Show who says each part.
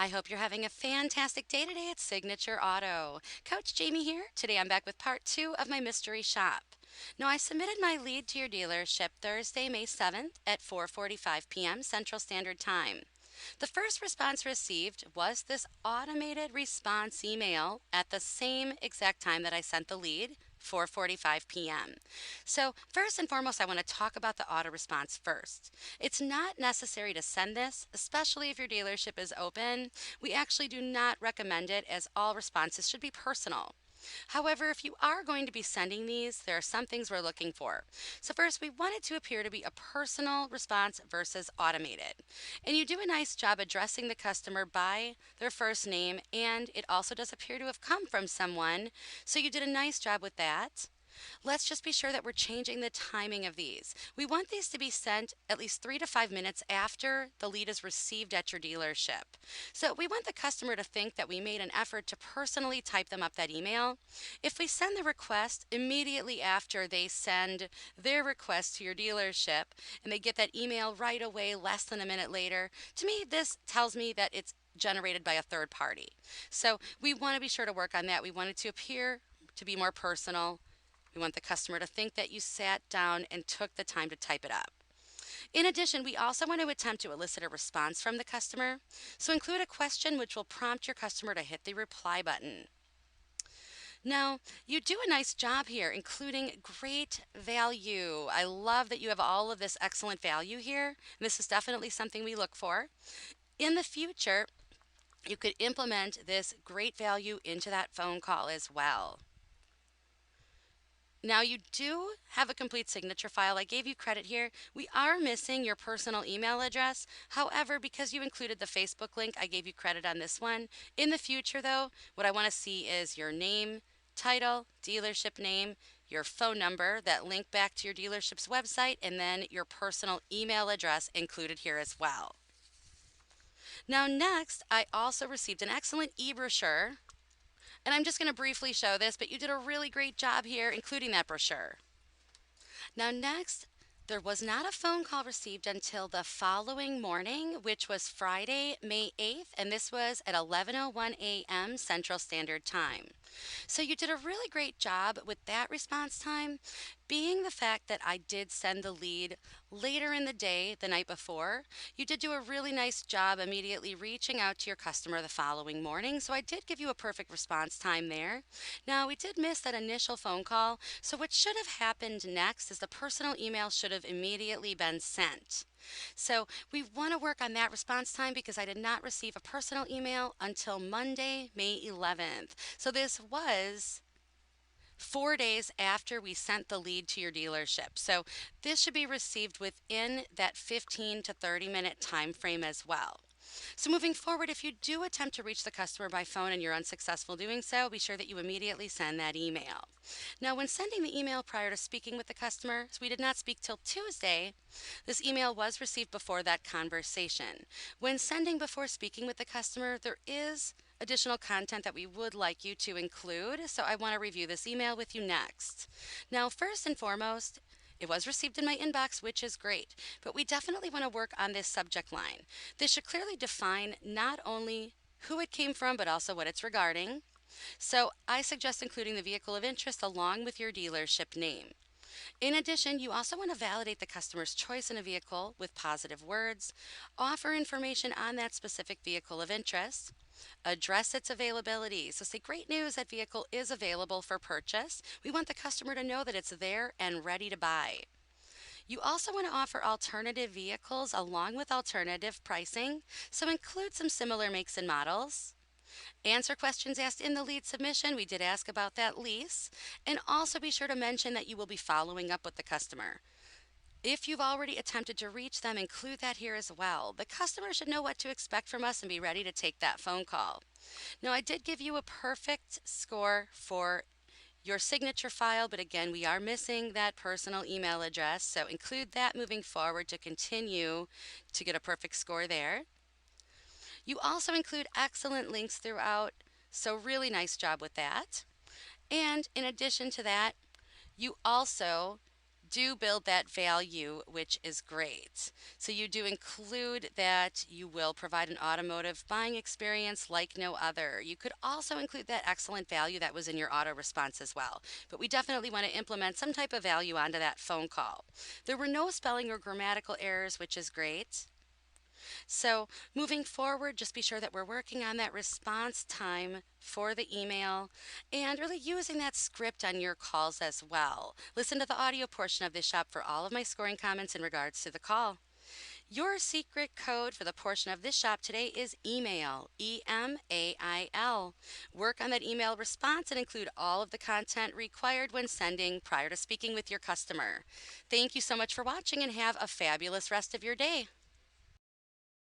Speaker 1: I hope you're having a fantastic day today at Signature Auto. Coach Jamie here. Today I'm back with part two of my mystery shop. Now, I submitted my lead to your dealership Thursday, May 7th at 4:45 p.m. Central Standard Time. The first response received was this automated response email at the same exact time that I sent the lead, 4:45 p.m. So, first and foremost, I want to talk about the auto response first. It's not necessary to send this, especially if your dealership is open. We actually do not recommend it as all responses should be personal. However, if you are going to be sending these, there are some things we're looking for. So first, we want it to appear to be a personal response versus automated. And you do a nice job addressing the customer by their first name, and it also does appear to have come from someone. So you did a nice job with that. Let's just be sure that we're changing the timing of these. We want these to be sent at least 3 to 5 minutes after the lead is received at your dealership. So we want the customer to think that we made an effort to personally type them up that email. If we send the request immediately after they send their request to your dealership and they get that email right away less than a minute later, to me this tells me that it's generated by a third party. So we want to be sure to work on that. We want it to appear to be more personal. We want the customer to think that you sat down and took the time to type it up. In addition, we also want to attempt to elicit a response from the customer. So include a question which will prompt your customer to hit the reply button. Now, you do a nice job here, including great value. I love that you have all of this excellent value here. This is definitely something we look for. In the future, you could implement this great value into that phone call as well. Now you do have a complete signature file. I gave you credit here. We are missing your personal email address. However, because you included the Facebook link, I gave you credit on this one. In the future though, what I want to see is your name, title, dealership name, your phone number, that link back to your dealership's website, and then your personal email address included here as well. Now next, I also received an excellent e-brochure. And I'm just going to briefly show this, but you did a really great job here, including that brochure. Now next, there was not a phone call received until the following morning, which was Friday, May 8th, and this was at 11:01 a.m. Central Standard Time. So you did a really great job with that response time, being the fact that I did send the lead later in the day the night before. You did do a really nice job immediately reaching out to your customer the following morning, so I did give you a perfect response time there. Now, we did miss that initial phone call, so what should have happened next is the personal email should have immediately been sent. So we want to work on that response time because I did not receive a personal email until Monday, May 11th. So this was 4 days after we sent the lead to your dealership. So this should be received within that 15 to 30-minute time frame as well. So moving forward, if you do attempt to reach the customer by phone and you're unsuccessful doing so, be sure that you immediately send that email. Now, when sending the email prior to speaking with the customer, so we did not speak till Tuesday, this email was received before that conversation. When sending before speaking with the customer, there is additional content that we would like you to include, so I want to review this email with you next. Now, first and foremost, it was received in my inbox, which is great, but we definitely want to work on this subject line. This should clearly define not only who it came from, but also what it's regarding. So I suggest including the vehicle of interest along with your dealership name. In addition, you also want to validate the customer's choice in a vehicle with positive words, offer information on that specific vehicle of interest, address its availability. So say, great news, that vehicle is available for purchase. We want the customer to know that it's there and ready to buy. You also want to offer alternative vehicles along with alternative pricing, so include some similar makes and models. Answer questions asked in the lead submission. We did ask about that lease. And also be sure to mention that you will be following up with the customer. If you've already attempted to reach them, include that here as well. The customer should know what to expect from us and be ready to take that phone call. Now, I did give you a perfect score for your signature file, but again, we are missing that personal email address, so include that moving forward to continue to get a perfect score there. You also include excellent links throughout, so really nice job with that. And in addition to that, you also do build that value, which is great. So you do include that you will provide an automotive buying experience like no other. You could also include that excellent value that was in your auto response as well. But we definitely want to implement some type of value onto that phone call. There were no spelling or grammatical errors, which is great. So, moving forward, just be sure that we're working on that response time for the email and really using that script on your calls as well. Listen to the audio portion of this shop for all of my scoring comments in regards to the call. Your secret code for the portion of this shop today is email, EMAIL. Work on that email response and include all of the content required when sending prior to speaking with your customer. Thank you so much for watching and have a fabulous rest of your day.